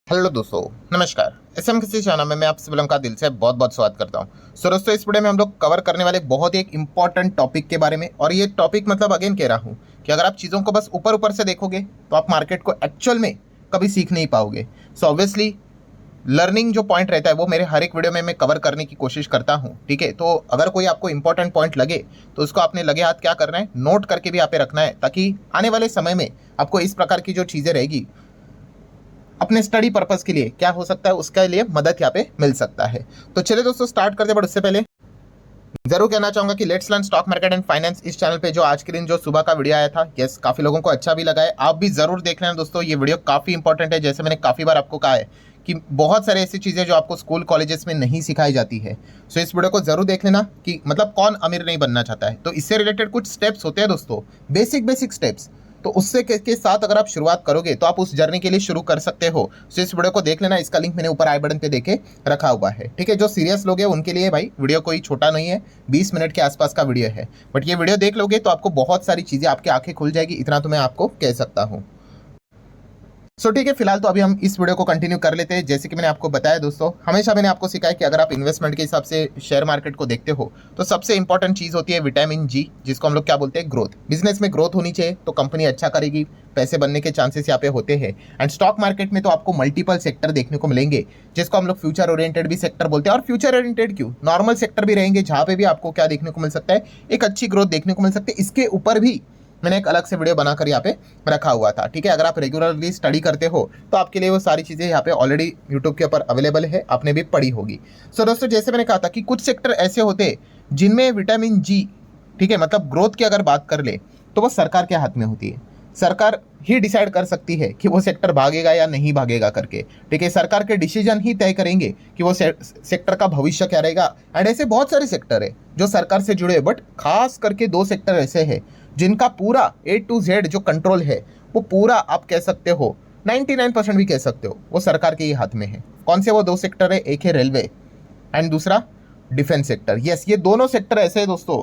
Hello दोस्तों, नमस्कार। SM किसी चैनल में मैं आप सभी लोगों का दिल से बहुत बहुत स्वागत करता हूं। दोस्तों, इस वीडियो में हम लोग कवर करने वाले बहुत ही एक इंपॉर्टेंट टॉपिक के बारे में, और ये टॉपिक मतलब अगेन कह रहा हूं कि अगर आप चीज़ों को बस ऊपर ऊपर से देखोगे तो आप मार्केट को एक्चुअल में कभी सीख नहीं पाओगे। सो ऑब्वियसली लर्निंग जो पॉइंट रहता है वो मेरे हर एक वीडियो में मैं कवर करने की कोशिश करता हूँ। ठीक है, तो अगर कोई आपको इंपॉर्टेंट पॉइंट लगे तो उसको आपने लगे हाथ क्या करना है, नोट करके भी यहाँ पे रखना है, ताकि आने वाले समय में आपको इस प्रकार की जो चीज़ें रहेगी अपने स्टडी पर्पस के लिए क्या हो सकता है, उसके लिए मदद यहाँ पे मिल सकता है। तो चलिए दोस्तों स्टार्ट करते हैं। बट उससे पहले जरूर कहना चाहूंगा कि let's learn stock market and finance इस चैनल पे जो आज के दिन जो सुबह का वीडियो आया था, यस काफी लोगों को अच्छा भी लगा है। आप भी जरूर देख लेना दोस्तों, ये वीडियो काफी इंपॉर्टेंट है। जैसे मैंने काफी बार आपको कहा है कि बहुत सारे ऐसी चीजें जो आपको स्कूल कॉलेजेस में नहीं सिखाई जाती है। सो इस वीडियो को जरूर देख लेना कि मतलब कौन अमीर नहीं बनना चाहता है। तो इससे रिलेटेड कुछ स्टेप्स होते हैं दोस्तों, बेसिक स्टेप्स। तो उससे के साथ अगर आप शुरुआत करोगे तो आप उस जर्नी के लिए शुरू कर सकते हो। सो इस वीडियो को देख लेना, इसका लिंक मैंने ऊपर आई बटन पे देके रखा हुआ है। ठीक है, जो सीरियस लोग हैं उनके लिए भाई वीडियो कोई छोटा नहीं है, 20 मिनट के आसपास का वीडियो है। बट ये वीडियो देख लोगे तो आपको बहुत सारी चीज़ें, आपकी आंखें खुल जाएगी, इतना तो मैं आपको कह सकता हूँ। सो ठीक है, फिलहाल तो अभी हम इस वीडियो को कंटिन्यू कर लेते हैं। जैसे कि मैंने आपको बताया दोस्तों, हमेशा मैंने आपको सिखाया कि अगर आप इन्वेस्टमेंट के हिसाब से शेयर मार्केट को देखते हो तो सबसे इंपॉर्टेंट चीज़ होती है विटामिन जी, जिसको हम लोग क्या बोलते हैं, ग्रोथ। बिजनेस में ग्रोथ होनी चाहिए तो कंपनी अच्छा करेगी, पैसे बनने के चांसेस यहाँ पे होते हैं। एंड स्टॉक मार्केट में तो आपको मल्टीपल सेक्टर देखने को मिलेंगे, जिसको हम लोग फ्यूचर ओरिएंटेड भी सेक्टर बोलते हैं। और फ्यूचर ओरिएंटेड क्यों, नॉर्मल सेक्टर भी रहेंगे जहाँ पे भी आपको क्या देखने को मिल सकता है, एक अच्छी ग्रोथ देखने को मिल सकती है। इसके ऊपर भी मैंने एक अलग से वीडियो बनाकर यहाँ पे रखा हुआ था। ठीक है, अगर आप रेगुलरली स्टडी करते हो तो आपके लिए वो सारी चीज़ें यहाँ पे ऑलरेडी यूट्यूब के ऊपर अवेलेबल है, आपने भी पढ़ी होगी। सो दोस्तों, जैसे मैंने कहा था कि कुछ सेक्टर ऐसे होते हैं जिनमें विटामिन जी, ठीक है, मतलब ग्रोथ की अगर बात कर ले तो वो सरकार के हाथ में होती है। सरकार ही डिसाइड कर सकती है कि वो सेक्टर भागेगा या नहीं भागेगा करके। ठीक है, सरकार के डिसीजन ही तय करेंगे कि वो सेक्टर का भविष्य क्या रहेगा। एंड ऐसे बहुत सारे सेक्टर है जो सरकार से जुड़े, बट खास करके दो सेक्टर ऐसे हैं जिनका पूरा A to Z जो कंट्रोल है वो पूरा आप कह सकते हो 99% भी कह सकते हो वो सरकार के ही हाथ में है। कौन से वो दो सेक्टर है, एक है रेलवे एंड दूसरा डिफेंस सेक्टर। यस, ये दोनों सेक्टर ऐसे है दोस्तों,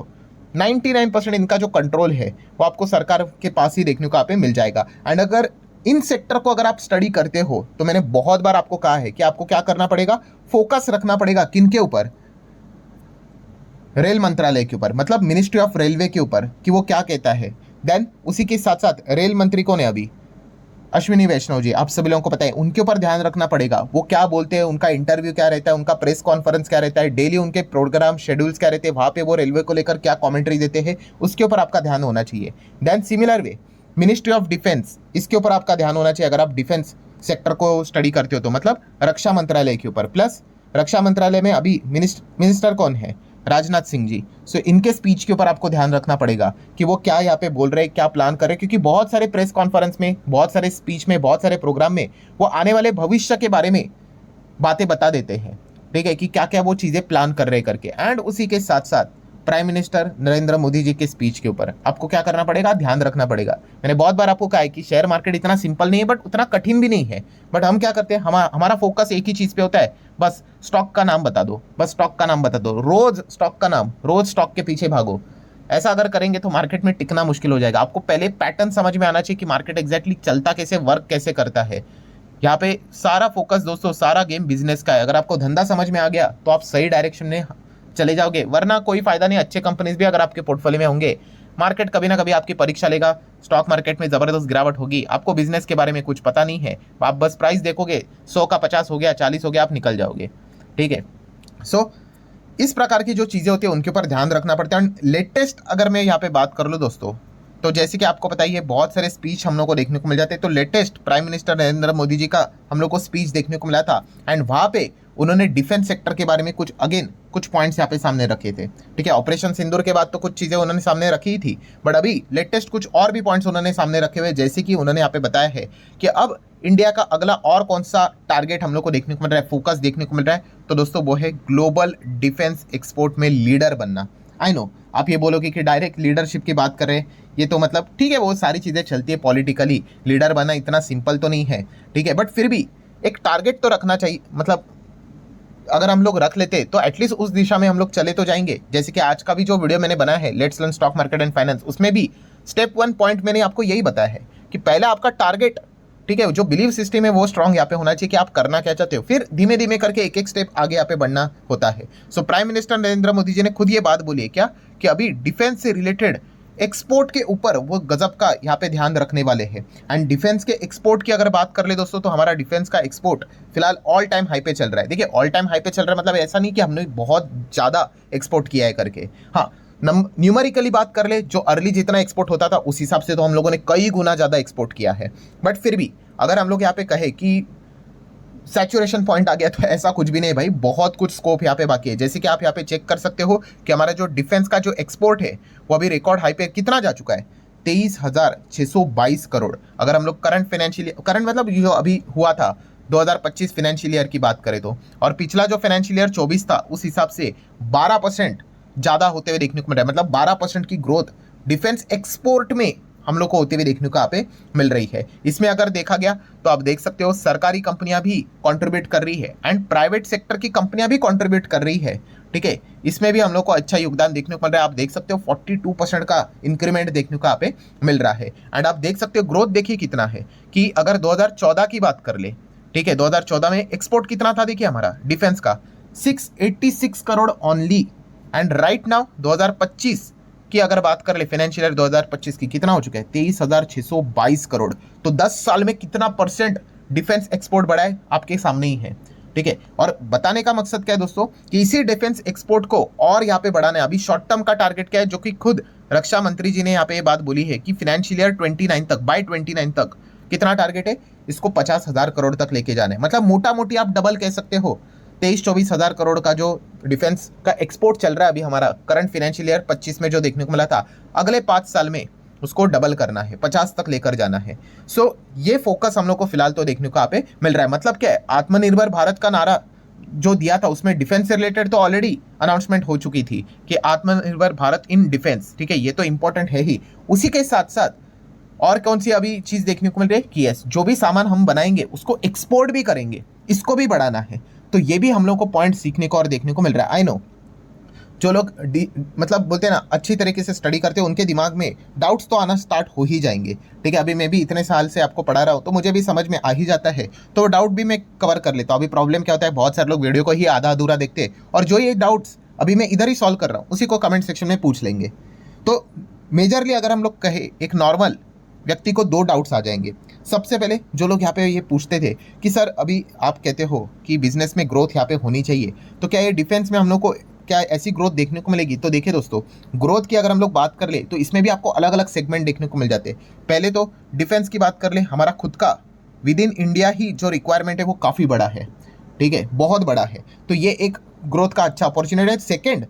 99% इनका जो कंट्रोल है वो आपको सरकार के पास ही देखने को आप मिल जाएगा। एंड अगर इन सेक्टर को अगर आप स्टडी करते हो तो मैंने बहुत बार आपको कहा है कि आपको क्या करना पड़ेगा, फोकस रखना पड़ेगा। किन के ऊपर, रेल मंत्रालय के ऊपर, मतलब मिनिस्ट्री ऑफ रेलवे के ऊपर, कि वो क्या कहता है। देन उसी के साथ साथ रेल मंत्री कौन है अभी, अश्विनी वैष्णव जी, आप सभी लोगों को पता है, उनके ऊपर ध्यान रखना पड़ेगा। वो क्या बोलते हैं, उनका इंटरव्यू क्या रहता है, उनका प्रेस कॉन्फ्रेंस क्या रहता है, डेली उनके प्रोग्राम शेड्यूल्स क्या रहते हैं, वहाँ पे वो रेलवे को लेकर क्या कॉमेंट्री देते हैं, उसके ऊपर आपका ध्यान होना चाहिए। Then similar way ministry of defence, इसके ऊपर आपका ध्यान होना चाहिए अगर आप डिफेंस सेक्टर को स्टडी करते हो तो, मतलब रक्षा मंत्रालय के ऊपर। प्लस रक्षा मंत्रालय में अभी मिनिस्टर कौन है, राजनाथ सिंह जी। सो इनके स्पीच के ऊपर आपको ध्यान रखना पड़ेगा कि वो क्या यहाँ पे बोल रहे हैं, क्या प्लान कर रहे हैं, क्योंकि बहुत सारे प्रेस कॉन्फ्रेंस में, बहुत सारे स्पीच में, बहुत सारे प्रोग्राम में वो आने वाले भविष्य के बारे में बातें बता देते हैं। ठीक है, कि क्या क्या वो चीज़ें प्लान कर रहे हैं करके। एंड उसी के साथ साथ प्राइम मिनिस्टर नरेंद्र मोदी जी के स्पीच के ऊपर आपको क्या करना पड़ेगा, ध्यान रखना पड़ेगा। मैंने बहुत बार आपको कहा है कि शेयर मार्केट इतना सिंपल नहीं है, बट उतना कठिन भी नहीं है। बट हम क्या करते हैं, हमारा फोकस एक ही चीज़ पे होता है, बस स्टॉक का नाम बता दो, बस स्टॉक का नाम बता दो, रोज स्टॉक का नाम, रोज स्टॉक के पीछे भागो। ऐसा अगर करेंगे तो मार्केट में टिकना मुश्किल हो जाएगा। आपको पहले पैटर्न समझ में आना चाहिए कि मार्केट एग्जैक्टली चलता कैसे, वर्क कैसे करता है। यहाँ पे सारा फोकस दोस्तों, सारा गेम बिजनेस का है। अगर आपको धंधा समझ में आ गया तो आप सही डायरेक्शन में चले जाओगे, वरना कोई फायदा नहीं। अच्छे कंपनीज भी अगर आपके पोर्टफोलियो में होंगे, मार्केट कभी ना कभी आपकी परीक्षा लेगा, स्टॉक मार्केट में जबरदस्त गिरावट होगी, आपको बिजनेस के बारे में कुछ पता नहीं है, आप बस प्राइस देखोगे, 100 का 50 हो गया, 40 हो गया, आप निकल जाओगे। ठीक है, सो इस प्रकार की जो चीज़ें होती है उनके ऊपर ध्यान रखना पड़ता है। लेटेस्ट अगर मैं यहाँ पे बात कर लूँ दोस्तों, तो जैसे कि आपको पता ही है बहुत सारे स्पीच हम लोग को देखने को मिल जाते हैं। तो latest prime minister Narendra Modi ji का हम लोग को स्पीच देखने को मिला था, एंड वहाँ पे उन्होंने डिफेंस सेक्टर के बारे में कुछ पॉइंट्स यहाँ पे सामने रखे थे। ठीक है, ऑपरेशन सिंदूर के बाद तो कुछ चीज़ें उन्होंने सामने रखी ही थी, बट अभी लेटेस्ट कुछ और भी पॉइंट्स उन्होंने सामने रखे हुए। जैसे कि उन्होंने यहाँ पे बताया है कि अब इंडिया का अगला और कौन सा टारगेट हम लोग को देखने को मिल रहा है, फोकस देखने को मिल रहा है, तो दोस्तों वो है ग्लोबल डिफेंस एक्सपोर्ट में लीडर बनना। आई नो आप ये बोलोगे कि डायरेक्ट लीडरशिप की बात कर रहे हैं, ये तो मतलब ठीक है, वो सारी चीज़ें चलती है पॉलिटिकली, लीडर बनना इतना सिंपल तो नहीं है। ठीक है, बट फिर भी एक टारगेट तो रखना चाहिए। मतलब अगर हम लोग रख लेते तो एटलीस्ट उस दिशा में हम लोग चले तो जाएंगे। जैसे कि आज का भी जो वीडियो मैंने बनाया है, let's learn stock market and finance, उसमें भी स्टेप 1 पॉइंट मैंने आपको यही बताया है कि पहला आपका टारगेट ठीक है, जो बिलीव सिस्टम है वो स्ट्रांग यहाँ पे होना चाहिए कि आप करना क्या चाहते हो, फिर धीमे धीमे करके एक एक स्टेप आगे यहाँ पे बढ़ना होता है। So prime minister Narendra Modi ji ने खुद ये बात बोली है क्या, कि अभी डिफेंस से रिलेटेड एक्सपोर्ट के ऊपर वो गजब का यहाँ पे ध्यान रखने वाले हैं। एंड डिफेंस के एक्सपोर्ट की अगर बात कर ले दोस्तों, तो हमारा डिफेंस का एक्सपोर्ट फिलहाल ऑल टाइम हाई पे चल रहा है। देखिए ऑल टाइम हाई पे चल रहा है मतलब ऐसा नहीं कि हमने बहुत ज़्यादा एक्सपोर्ट किया है करके, हाँ न्यूमेरिकली बात कर ले, जो अर्ली जितना एक्सपोर्ट होता था उस हिसाब से तो हम लोगों ने कई गुना ज़्यादा एक्सपोर्ट किया है। बट फिर भी अगर हम लोग यहाँ पे कहे कि सैचुरेशन पॉइंट आ गया, तो ऐसा कुछ भी नहीं भाई, बहुत कुछ स्कोप यहाँ पे बाकी है। जैसे कि आप यहाँ पे चेक कर सकते हो कि हमारा जो डिफेंस का जो एक्सपोर्ट है वो अभी रिकॉर्ड हाई पे कितना जा चुका है, 23,622 करोड़। अगर हम लोग करंट मतलब जो अभी हुआ था 2025 फाइनेंशियल ईयर की बात करें तो, और पिछला जो फाइनेंशियल ईयर 24 था उस हिसाब से 12% ज़्यादा होते हुए देखने को मिल रहा है। मतलब 12% की ग्रोथ डिफेंस एक्सपोर्ट में हम लोग को होते हुए देखने को यहाँ पे मिल रही है। इसमें अगर देखा गया तो आप देख सकते हो सरकारी कंपनियां भी कंट्रीब्यूट कर रही है एंड प्राइवेट सेक्टर की कंपनियां भी कंट्रीब्यूट कर रही है। ठीक है, इसमें भी हम लोग को अच्छा योगदान देखने को मिल रहा है। आप देख सकते हो 42% का इंक्रीमेंट देखने को यहाँ पे मिल रहा है। एंड आप देख सकते हो ग्रोथ देखिए कितना है, कि अगर 2014 की बात कर ले, ठीक है 2014 में एक्सपोर्ट कितना था देखिए हमारा डिफेंस का 686 crore only. And right now 2025 की अगर बात कर ले, फाइनेंशियल ईयर 2025 की कितना हो चुका है, 23,622 करोड़। तो 10 साल में कितना परसेंट डिफेंस एक्सपोर्ट बढ़ा है आपके सामने ही है। ठीक है, और बताने का मकसद क्या है दोस्तों, कि इसी डिफेंस एक्सपोर्ट को और यहाँ पे बढ़ाना है। अभी शॉर्ट टर्म का टारगेट क्या है, जो कि खुद रक्षा मंत्री जी ने यहाँ पे ये बात बोली है कि फाइनेंशियल ईयर 29 तक, बाय 29 तक कितना टारगेट है, इसको 50,000 करोड़ तक लेके जाना है। मतलब मोटा मोटी आप डबल कह सकते हो, 23-24 हज़ार करोड़ का जो डिफेंस का एक्सपोर्ट चल रहा है अभी हमारा करंट फाइनेंशियल ईयर 25 में जो देखने को मिला था, अगले 5 साल में उसको डबल करना है, 50 तक लेकर जाना है। सो ये फोकस हम लोग को फिलहाल तो देखने को यहाँ पे मिल रहा है। मतलब क्या है, आत्मनिर्भर भारत का नारा जो दिया था उसमें डिफेंस से रिलेटेड तो ऑलरेडी अनाउंसमेंट हो चुकी थी कि आत्मनिर्भर भारत इन डिफेंस, ठीक है, ये तो इंपॉर्टेंट है ही। उसी के साथ साथ और कौन सी अभी चीज देखने को मिल रही है कि यस, जो भी सामान हम बनाएंगे उसको एक्सपोर्ट भी करेंगे, इसको भी बढ़ाना है। तो ये भी हम लोग को पॉइंट सीखने को और देखने को मिल रहा है। आई नो जो लोग मतलब बोलते हैं ना अच्छी तरीके से स्टडी करते हैं, उनके दिमाग में डाउट्स तो आना स्टार्ट हो ही जाएंगे। ठीक है, अभी मैं भी इतने साल से आपको पढ़ा रहा हूँ तो मुझे भी समझ में आ ही जाता है, तो डाउट भी मैं कवर कर लेता हूँ। अभी प्रॉब्लम क्या होता है, बहुत सारे लोग वीडियो को ही आधा अधूरा देखते हैं, और जो ये डाउट्स अभी मैं इधर ही सॉल्व कर रहा हूँ उसी को कमेंट सेक्शन में पूछ लेंगे। तो मेजरली अगर हम लोग कहे, एक नॉर्मल व्यक्ति को 2 डाउट्स आ जाएंगे। सबसे पहले जो लोग यहाँ पे ये पूछते थे कि सर अभी आप कहते हो कि बिजनेस में ग्रोथ यहाँ पे होनी चाहिए, तो क्या ये डिफेंस में हम लोग को क्या ऐसी ग्रोथ देखने को मिलेगी? तो देखिए दोस्तों, ग्रोथ की अगर हम लोग बात कर ले तो इसमें भी आपको अलग अलग सेगमेंट देखने को मिल जाते हैं। पहले तो डिफेंस की बात कर ले, हमारा खुद का विद इन इंडिया ही जो रिक्वायरमेंट है वो काफ़ी बड़ा है। ठीक है, बहुत बड़ा है, तो ये एक ग्रोथ का अच्छा अपॉर्चुनिटी है। सेकेंड,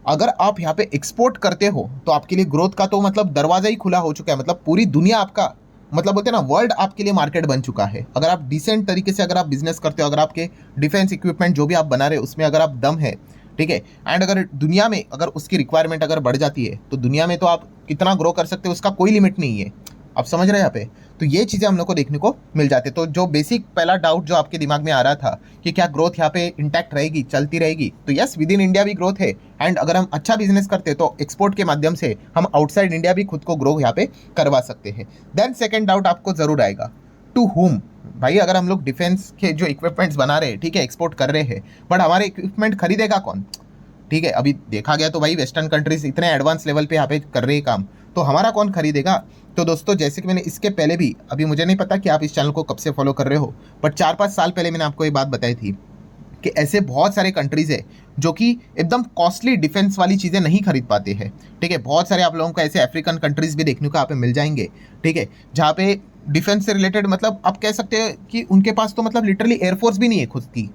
अगर आप यहाँ पे एक्सपोर्ट करते हो तो आपके लिए ग्रोथ का तो मतलब दरवाजा ही खुला हो चुका है। मतलब पूरी दुनिया आपका, मतलब बोलते हैं ना, वर्ल्ड आपके लिए मार्केट बन चुका है। अगर आप डिसेंट तरीके से अगर आप बिजनेस करते हो, अगर आपके डिफेंस इक्विपमेंट जो भी आप बना रहे हो उसमें अगर आप दम है, ठीक है, एंड अगर दुनिया में अगर उसकी रिक्वायरमेंट अगर बढ़ जाती है तो दुनिया में तो आप कितना ग्रो कर सकते हो उसका कोई लिमिट नहीं है। आप समझ रहे हैं यहाँ पे? तो ये चीज़ें हम लोग को देखने को मिल जाते। तो जो बेसिक पहला डाउट जो आपके दिमाग में आ रहा था कि क्या ग्रोथ यहाँ पे इंटैक्ट रहेगी, चलती रहेगी, तो यस, विद इन इंडिया भी ग्रोथ है। एंड अगर हम अच्छा बिजनेस करते हैं तो एक्सपोर्ट के माध्यम से हम आउटसाइड इंडिया भी खुद को ग्रो यहाँ पे करवा सकते हैं। देन सेकेंड डाउट आपको जरूर आएगा, टू हुम? भाई अगर हम लोग डिफेंस के जो इक्विपमेंट्स बना रहे हैं, ठीक है, एक्सपोर्ट कर रहे हैं, बट हमारे इक्विपमेंट खरीदेगा कौन? ठीक है, अभी देखा गया तो भाई वेस्टर्न कंट्रीज इतने एडवांस लेवल पे यहाँ पे कर रहे हैं काम, तो हमारा कौन खरीदेगा? तो दोस्तों जैसे कि मैंने इसके पहले भी, अभी मुझे नहीं पता कि आप इस चैनल को कब से फॉलो कर रहे हो, बट 4-5 साल पहले मैंने आपको ये बात बताई थी कि ऐसे बहुत सारे कंट्रीज है जो कि एकदम कॉस्टली डिफेंस वाली चीज़ें नहीं खरीद पाते हैं। ठीक है, बहुत सारे आप लोगों को ऐसे अफ्रीकन कंट्रीज भी देखने को यहाँ पे मिल जाएंगे, ठीक है, जहाँ पे डिफेंस से रिलेटेड मतलब आप कह सकते हैं कि उनके पास तो मतलब लिटरली एयरफोर्स भी नहीं है खुद की,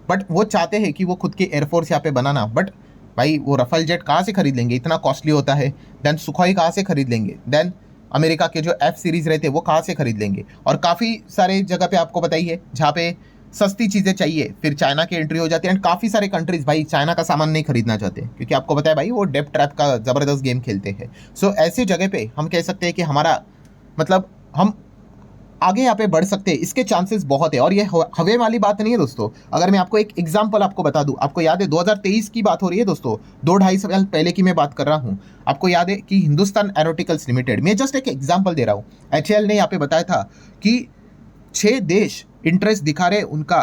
बट वो चाहते हैं कि वो खुद की एयरफोर्स यहाँ पे बनाना। बट भाई वो रफेल जेट कहाँ से खरीद लेंगे, इतना कॉस्टली होता है। देन सुखोई कहाँ से खरीद लेंगे? देन अमेरिका के जो F सीरीज़ रहते हैं वो कहाँ से खरीद लेंगे? और काफ़ी सारे जगह पे आपको बताइए जहाँ पे सस्ती चीज़ें चाहिए, फिर चाइना की एंट्री हो जाती है। एंड काफ़ी सारे कंट्रीज भाई चाइना का सामान नहीं खरीदना चाहते, क्योंकि आपको पता है भाई वो डेप ट्रैप का ज़बरदस्त गेम खेलते हैं। सो ऐसी जगह पे हम कह सकते हैं कि हमारा मतलब हम आगे यहाँ पे बढ़ सकते हैं, इसके चांसेस बहुत है। और ये हवे वाली बात नहीं है दोस्तों। अगर मैं आपको एक एग्जांपल आपको बता दूं, आपको याद है 2023 की बात हो रही है दोस्तों, 2-2.5 साल पहले की मैं बात कर रहा हूं। आपको याद है कि हिंदुस्तान एरोनॉटिकल्स लिमिटेड, मैं जस्ट एक एग्जांपल दे रहा हूं, HAL ने यहाँ पे बताया था कि 6 देश इंटरेस्ट दिखा रहे उनका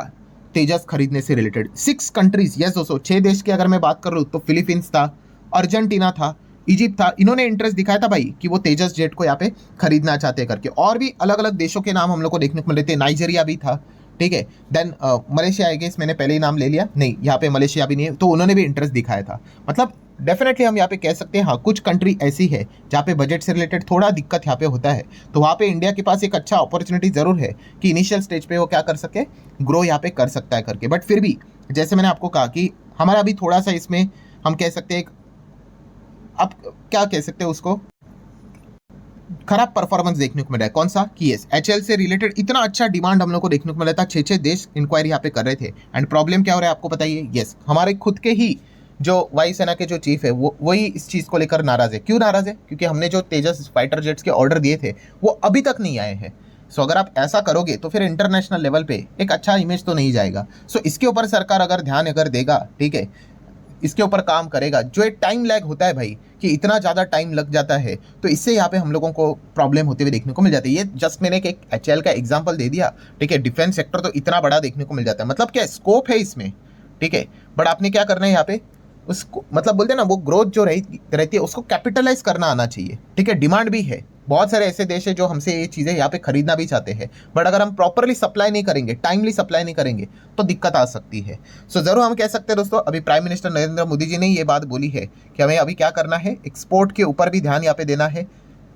तेजस खरीदने से रिलेटेड। 6 कंट्रीज, यस दोस्तों, 6 देश की अगर मैं बात कर लूँ तो फिलीपींस था, अर्जेंटीना था, इजिप्ट था, इन्होंने इंटरेस्ट दिखाया था भाई कि वो तेजस जेट को यहाँ पे खरीदना चाहते करके। और भी अलग अलग देशों के नाम हम लोग को देखने को मिल रहे थे, नाइजीरिया भी था, ठीक है। देन मलेशिया, आई गेस मैंने पहले ही नाम ले लिया, नहीं यहाँ पे मलेशिया भी नहीं है, तो उन्होंने भी इंटरेस्ट दिखाया था। मतलब डेफिनेटली हम यहाँ पे कह सकते हैं हाँ, कुछ कंट्री ऐसी है जहाँ पे बजट से रिलेटेड थोड़ा दिक्कत यहाँ पे होता है, तो वहाँ पे इंडिया के पास एक अच्छा अपॉर्चुनिटी जरूर है कि इनिशियल स्टेज पे वो क्या कर सके, ग्रो यहाँ पे कर सकता है करके। बट फिर भी जैसे मैंने आपको कहा कि हमारा अभी थोड़ा सा इसमें हम कह सकते हैं, अब क्या कह सकते हैं उसको, खराब परफॉर्मेंस देखने को मिला है। कौन सा कि यस, एचएल से रिलेटेड इतना अच्छा डिमांड हम लोग को देखने को मिला था, 6 देश इंक्वायरी यहाँ पे कर रहे थे। एंड प्रॉब्लम क्या हो रहा है आपको बताइए, यस, हमारे खुद के ही जो वायुसेना के जो चीफ है वो वही इस चीज़ को लेकर नाराज़ है। क्यों नाराज़ है? क्योंकि हमने जो तेजस फाइटर जेट्स के ऑर्डर दिए थे वो अभी तक नहीं आए हैं। सो अगर आप ऐसा करोगे तो फिर इंटरनेशनल लेवल पे एक अच्छा इमेज तो नहीं जाएगा। सो इसके ऊपर सरकार अगर ध्यान अगर देगा, ठीक है, इसके ऊपर काम करेगा, जो एक टाइम लैग होता है भाई कि इतना ज़्यादा टाइम लग जाता है, तो इससे यहाँ पे हम लोगों को प्रॉब्लम होते हुए देखने को मिल जाती है। ये जस्ट मैंने एक एचएल का एग्जांपल दे दिया, ठीक है। डिफेंस सेक्टर तो इतना बड़ा देखने को मिल जाता है, मतलब क्या स्कोप है इसमें, ठीक है। बट आपने क्या करना है यहाँ पे, उसको मतलब बोलते हैं ना, वो ग्रोथ जो रहती है उसको कैपिटलाइज करना आना चाहिए, ठीक है। डिमांड भी है, बहुत सारे ऐसे देश है जो हमसे ये चीज़ें यहाँ पे खरीदना भी चाहते हैं, बट अगर हम प्रॉपरली सप्लाई नहीं करेंगे, टाइमली सप्लाई नहीं करेंगे तो दिक्कत आ सकती है। सो जरूर हम कह सकते हैं दोस्तों, अभी प्राइम मिनिस्टर नरेंद्र मोदी जी ने ये बात बोली है कि हमें अभी क्या करना है, एक्सपोर्ट के ऊपर भी ध्यान यहाँ पे देना है।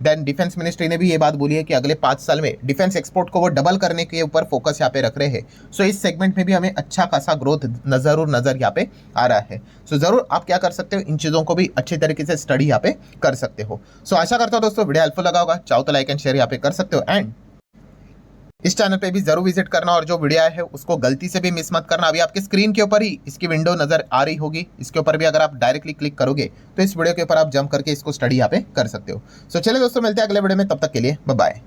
देन डिफेंस मिनिस्ट्री ने भी ये बात बोली है कि अगले 5 साल में डिफेंस एक्सपोर्ट को वो डबल करने के ऊपर फोकस यहाँ पे रख रहे हैं। सो इस सेगमेंट में भी हमें अच्छा खासा ग्रोथ नजर यहाँ पे आ रहा है। सो जरूर आप क्या कर सकते हो, इन चीज़ों को भी अच्छे तरीके से स्टडी यहाँ पे कर सकते हो। सो आशा करता हूँ दोस्तों वीडियो हेल्पफुल लगा होगा, चाहो तो लाइक एंड शेयर यहाँ पे कर सकते हो। एंड इस चैनल पे भी जरूर विजिट करना, और जो वीडियो है उसको गलती से भी मिस मत करना। अभी आपके स्क्रीन के ऊपर ही इसकी विंडो नजर आ रही होगी, इसके ऊपर भी अगर आप डायरेक्टली क्लिक करोगे तो इस वीडियो के ऊपर आप जंप करके इसको स्टडी यहाँ पे कर सकते हो। सो चलिए दोस्तों, मिलते हैं अगले वीडियो में, तब तक के लिए बाय बाय।